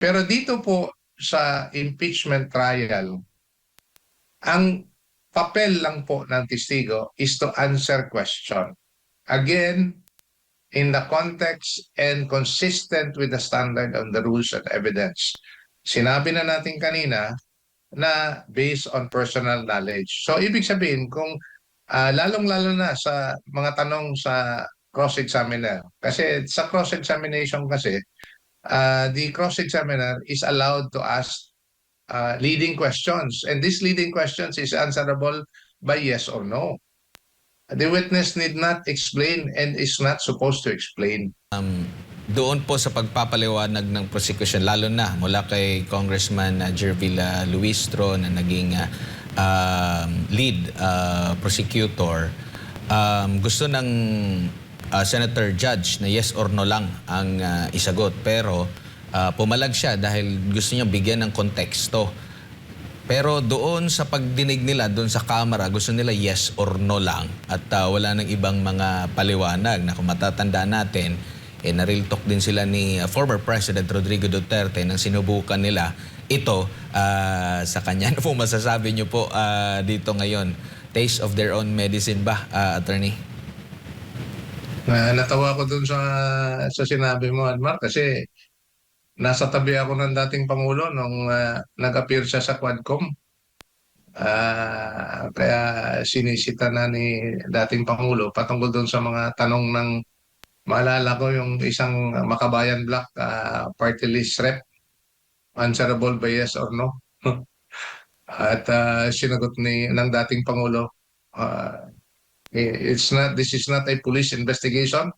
Pero dito po sa impeachment trial, ang papel lang po ng testigo is to answer question. Again, in the context and consistent with the standard of the rules and evidence. Sinabi na natin kanina na based on personal knowledge. So ibig sabihin kung lalong-lalo na sa mga tanong sa cross-examiner. Kasi sa cross-examination kasi, the cross-examiner is allowed to ask leading questions. And these leading questions is answerable by yes or no. The witness need not explain and is not supposed to explain. Doon po sa pagpapaliwanag ng prosecution, lalo na mula kay Congressman Jervil Luistro na naging lead prosecutor, gusto ng Senator Judge na yes or no lang ang isagot. Pero pumalag siya dahil gusto niya bigyan ng konteksto. Pero doon sa pagdinig nila, doon sa camera, gusto nila yes or no lang. At wala nang ibang mga paliwanag na kung matatandaan natin, na-real talk din sila ni former President Rodrigo Duterte nang sinubukan nila ito sa kanya. Ano po masasabi niyo po dito ngayon? Taste of their own medicine ba, Attorney? Natawa ko dun sa sinabi mo, Admar, kasi nasa tabi ako ng dating Pangulo nung nag-appear siya sa Quadcom. Kaya sinisita na ni dating Pangulo patungkol doon sa mga tanong ng, maalala ko yung isang Makabayan Black party list rep, answerable by yes or no. At sinagot ng dating Pangulo, this is not a police investigation.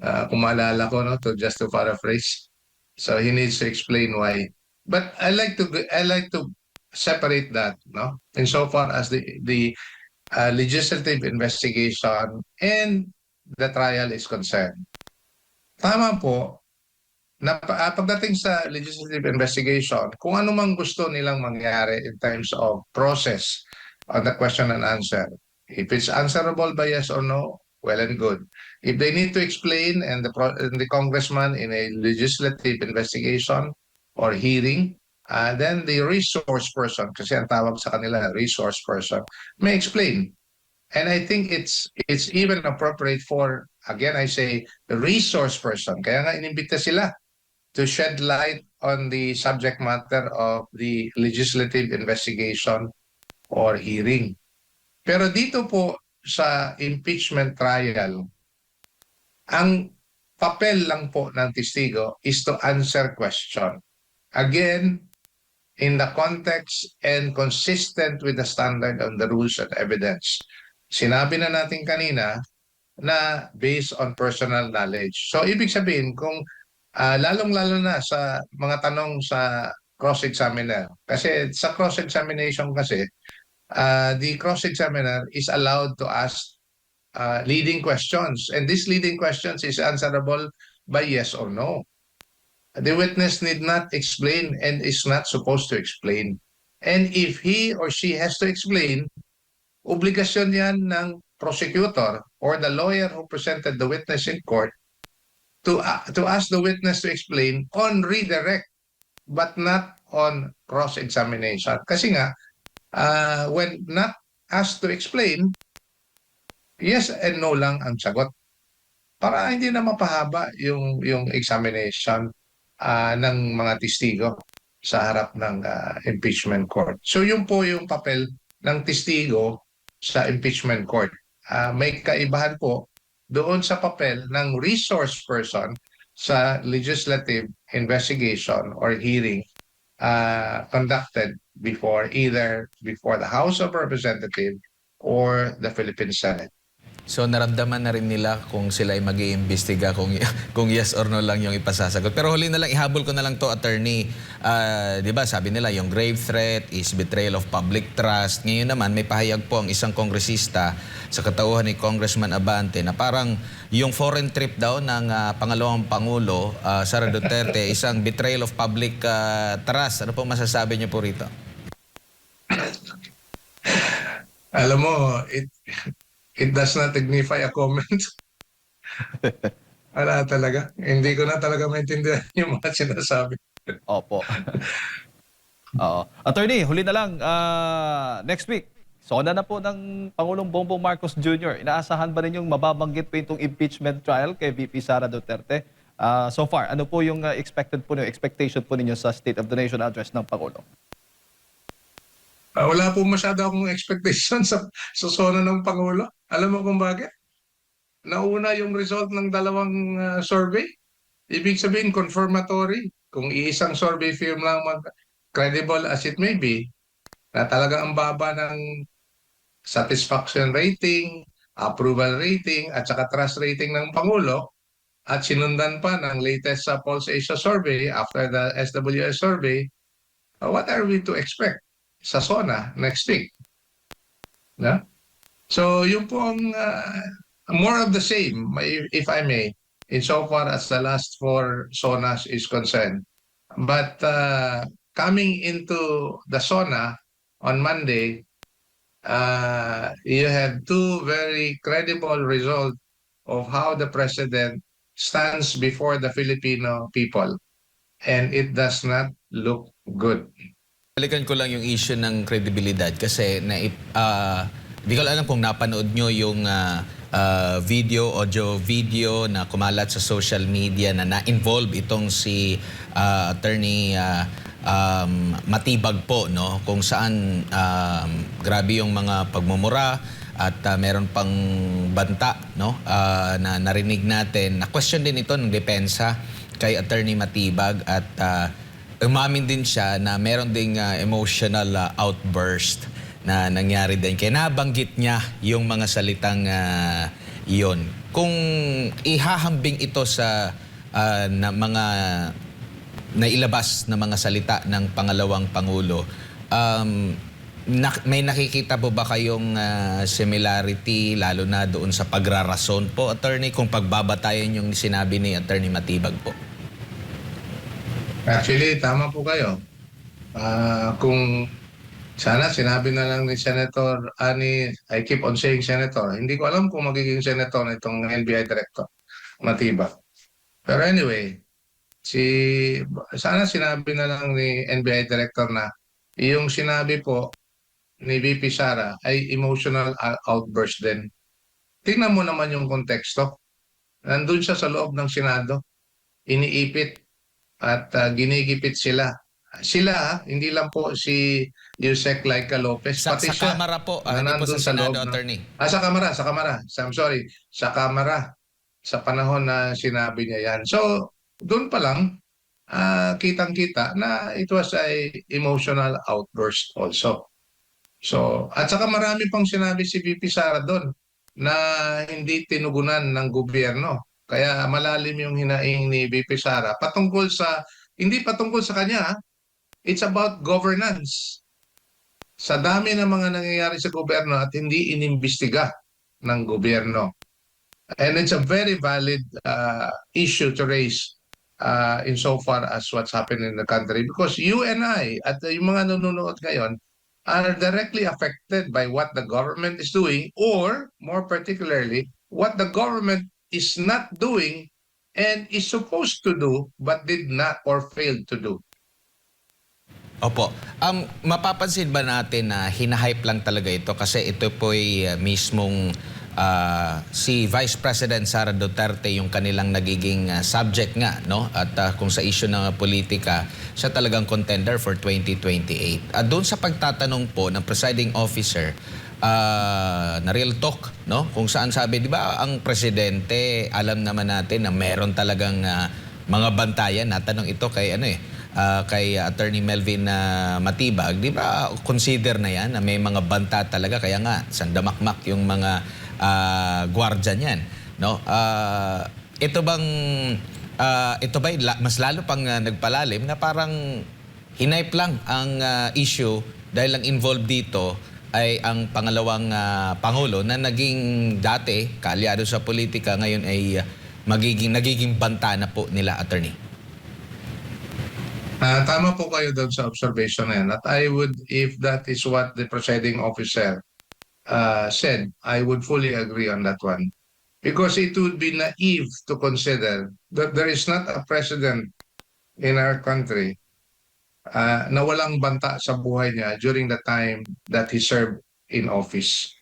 Kung maalala ko, no, just to paraphrase. So he needs to explain why. But I like to separate that, no, insofar as the legislative investigation and the trial is concerned. Tama po na pagdating sa legislative investigation, kung ano mang gusto nilang mangyari in terms of process on the question and answer, if it's answerable by yes or no, well and good. If they need to explain and the congressman in a legislative investigation or hearing, then the resource person, kasi ang tawag sa kanila, resource person, may explain. And I think it's even appropriate for, again, I say, the resource person. Kaya nga inimbita sila to shed light on the subject matter of the legislative investigation or hearing. Pero dito po sa impeachment trial, ang papel lang po ng testigo is to answer question. Again, in the context and consistent with the standard of the rules and evidence. Sinabi na natin kanina na based on personal knowledge. So ibig sabihin kung lalong-lalo na sa mga tanong sa cross-examiner. Kasi sa cross-examination kasi, the cross-examiner is allowed to ask leading questions. And these leading questions is answerable by yes or no. The witness need not explain and is not supposed to explain. And if he or she has to explain, obligasyon yan ng prosecutor or the lawyer who presented the witness in court to ask the witness to explain on redirect but not on cross-examination. Kasi nga, when not asked to explain, yes and no lang ang sagot. Para hindi na mapahaba yung examination ng mga testigo sa harap ng impeachment court. So yun po yung papel ng testigo sa impeachment court. May kaibahan po doon sa papel ng resource person sa legislative investigation or hearing conducted either before the House of Representatives or the Philippine Senate. So naramdaman na rin nila kung sila ay mag-iimbestiga kung yes or no lang yung ipasasagot. Pero huli na lang, ihabol ko na lang to, Attorney. Di ba sabi nila yung grave threat is betrayal of public trust. Ngayon naman may pahayag po ang isang kongresista sa katauhan ni Congressman Abante na parang yung foreign trip daw ng pangalawang Pangulo, Sara Duterte, isang betrayal of public trust. Ano po masasabi niyo po rito? Alam mo, it does not dignify a comment. Wala talaga. Hindi ko na talaga maintindihan yung mga sinasabi. Opo. Oo. Attorney, huli na lang, next week, SONA na po ng Pangulong Bongbong Marcos Jr. Inaasahan ba ninyong mababanggit po itong impeachment trial kay VP Sara Duterte? So far, ano po yung expected po expectation po ninyo sa State of the Nation address ng Pangulo? Wala po masyado akong expectation sa SONA ng Pangulo. Alam mo kung bakit? Nauna yung result ng dalawang survey. Ibig sabihin, confirmatory. Kung iisang survey firm lang credible as it may be, na talaga ang baba ng satisfaction rating, approval rating, at saka trust rating ng Pangulo, at sinundan pa ng latest sa Pulse Asia survey after the SWS survey, what are we to expect sa SONA next week? No? So yung po ang more of the same, if I may, insofar as the last four SONAs is concerned. But coming into the SONA on Monday, you have two very credible results of how the president stands before the Filipino people. And it does not look good. Balikan ko lang yung issue ng kredibilidad kasi di ko alam kung napanood nyo yung audio video na kumalat sa social media na na-involve itong si Attorney Matibag po, no? Kung saan grabe yung mga pagmumura at meron pang banta, no? Na narinig natin. Na-question din ito ng depensa kay Attorney Matibag at umamin din siya na meron ding emotional outburst na nangyari din. Kaya nabanggit niya yung mga salitang iyon. Kung ihahambing ito sa na mga nailabas na mga salita ng pangalawang Pangulo, may nakikita po ba kayong similarity lalo na doon sa pagrarason po, Attorney, kung pagbabatayan yung sinabi ni Attorney Matibag po? Actually, tama po kayo. Kung sana sinabi na lang ni Senator Ani, I keep on saying Senator, hindi ko alam kung magiging Senator na itong NBI Director, Matibag. Pero anyway, sana sinabi na lang ni NBI Director na yung sinabi po ni VP Sara ay emotional outburst din. Tingnan mo naman yung konteksto. Nandun siya sa loob ng Senado, iniipit at ginigipit sila. Sila, hindi lang po si Yusek Laika Lopez, Sa pati siya. Kamara po, na hindi po nandun sa Senado, loob ng- Attorney. sa Kamara. I'm sorry, sa Kamara. Sa panahon na sinabi niya yan. So, doon pa lang, kitang-kita na it was a emotional outburst also. So, at saka marami pang sinabi si VP Sara doon na hindi tinugunan ng gobyerno. Kaya malalim yung hinaing ni VP Sara patungkol sa, hindi patungkol sa kanya, it's about governance. Sa dami ng mga nangyayari sa gobyerno at hindi inimbestiga ng gobyerno. And it's a very valid issue to raise insofar as what's happening in the country because you and I at yung mga nanonood ngayon are directly affected by what the government is doing or more particularly what the government is not doing and is supposed to do but did not or failed to do. Opo. Mapapansin ba natin na hinahype lang talaga ito kasi ito po'y mismong si Vice President Sara Duterte yung kanilang nagiging subject nga, no? At kung sa issue ng politika, siya talagang contender for 2028. At doon sa pagtatanong po ng presiding officer na real talk, no? Kung saan sabi, di ba, ang presidente, alam naman natin na meron talagang mga bantayan. Natanong ito kay kay Attorney Melvin Matibag, di ba consider na yan na may mga banta talaga, kaya nga sandamakmak yung mga gwardiya niyan, no? Ito ba mas lalo pang nagpalalim na parang hinaype lang ang issue dahil lang involved dito ay ang pangalawang Pangulo na naging dati kaalyado sa politika, ngayon ay nagiging banta na po nila, Attorney? Tama po kayo doon sa observation na yan. At I would, if that is what the presiding officer said, I would fully agree on that one. Because it would be naive to consider that there is not a president in our country na walang banta sa buhay niya during the time that he served in office.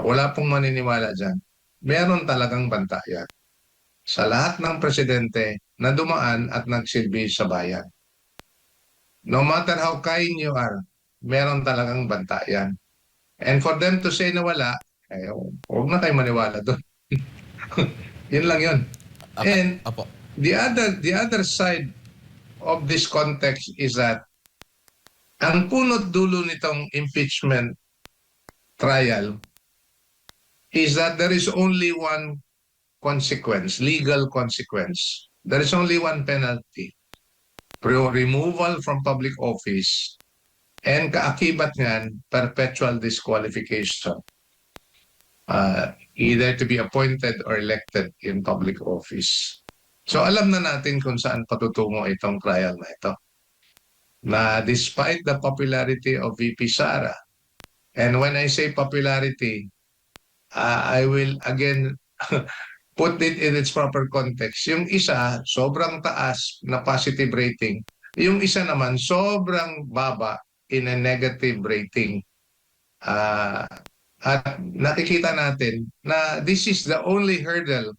Wala pong maniniwala dyan. Meron talagang banta yan sa lahat ng presidente na dumaan at nagsilbi sa bayan. No matter how kind you are, meron talagang banta yan. And for them to say na wala, huwag na kayo maniwala doon. Yun lang yun. And Opo. the other side of this context is that ang punot dulo nitong impeachment trial is that there is only one consequence, legal consequence. There is only one penalty. Removal from public office and kaakibat niyan, perpetual disqualification. Either to be appointed or elected in public office. So alam na natin kung saan patutungo itong trial na ito. Na despite the popularity of VP Sara, and when I say popularity, I will again put it in its proper context. Yung isa, sobrang taas na positive rating. Yung isa naman, sobrang baba in a negative rating. At nakikita natin na this is the only hurdle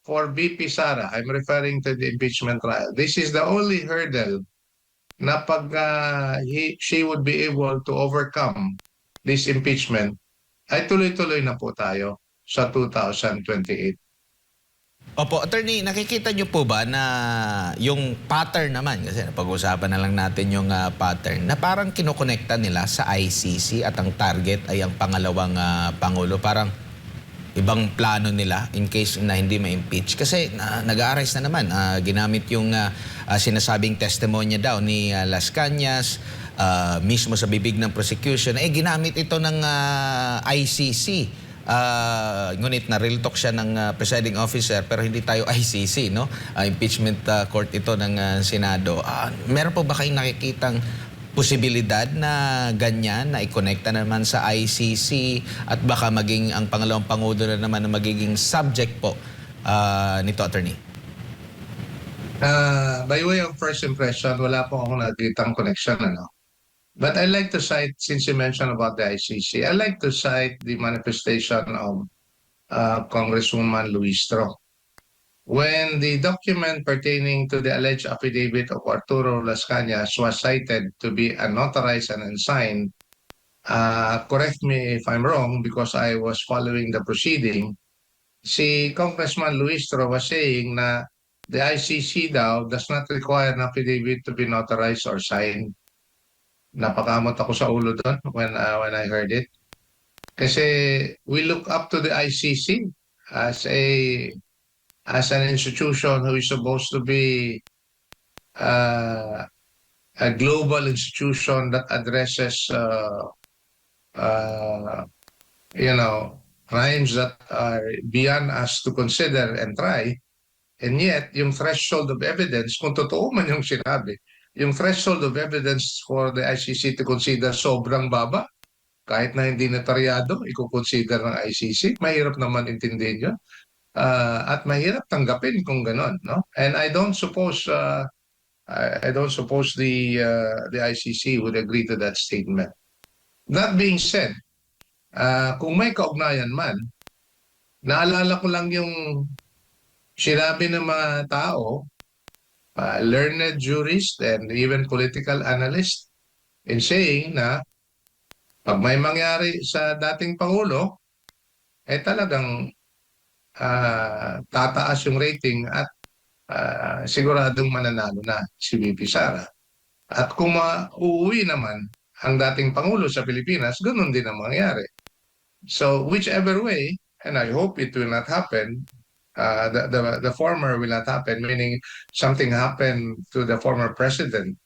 for VP Sara. I'm referring to the impeachment trial. This is the only hurdle na pag she would be able to overcome this impeachment, ay tuloy-tuloy na po tayo sa 2028. Opo, attorney, nakikita niyo po ba na yung pattern naman, kasi napag-usapan na lang natin yung pattern, na parang kinokonekta nila sa ICC at ang target ay ang pangalawang Pangulo. Parang ibang plano nila in case na hindi ma-impeach. Kasi nag-a-arrest na naman. Ginamit yung sinasabing testimonya daw ni Las Cañas, mismo sa bibig ng prosecution. Ginamit ito ng ICC. Ngunit na-real talk siya ng presiding officer pero hindi tayo ICC, no? Impeachment court ito ng Senado. Meron po ba kayong nakikitang posibilidad na ganyan, na i-connecta naman sa ICC at baka maging ang pangalawang Pangulo na naman na magiging subject po nito, attorney? By way of first impression, wala po akong nakikitang connection, ano? But I like to cite, since you mentioned about the ICC, I like to cite the manifestation of Congresswoman Luistro. When the document pertaining to the alleged affidavit of Arturo Las Cañas was cited to be unnotarized and unsigned, correct me if I'm wrong because I was following the proceeding, si Congressman Luistro was saying na the ICC daw does not require an affidavit to be notarized or signed. Napakamot ako sa ulo doon when I heard it. Kasi we look up to the ICC as an institution who is supposed to be a global institution that addresses crimes that are beyond us to consider and try. And yet, yung threshold of evidence, kung totoo man yung sinabi, yung threshold of evidence for the ICC to consider sobrang baba, kahit na hindi notaryado, i-consider ng ICC, mahirap naman intindihin yun. At mahirap tanggapin kung ganon, no? And I don't suppose the ICC would agree to that statement. That being said, kung may kaugnayan man, naalala ko lang yung sinabi ng mga tao, learned jurist and even political analyst, in saying na pag may mangyari sa dating Pangulo, talagang tataas yung rating at siguradong mananalo na si VP Sara. At kung uuwi naman ang dating Pangulo sa Pilipinas, ganun din ang mangyari. So whichever way, and I hope it will not happen, the former will not happen, meaning something happened to the former president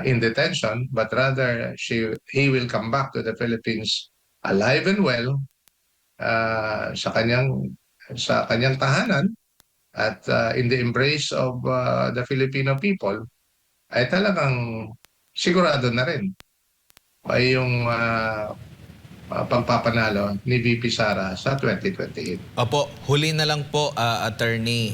in detention, but rather he will come back to the Philippines alive and well sa kanyang tahanan at in the embrace of the Filipino people, ay talagang sigurado na rin ay yung pagpapanalo ni VP Sara sa 2028. Opo, huli na lang po, attorney.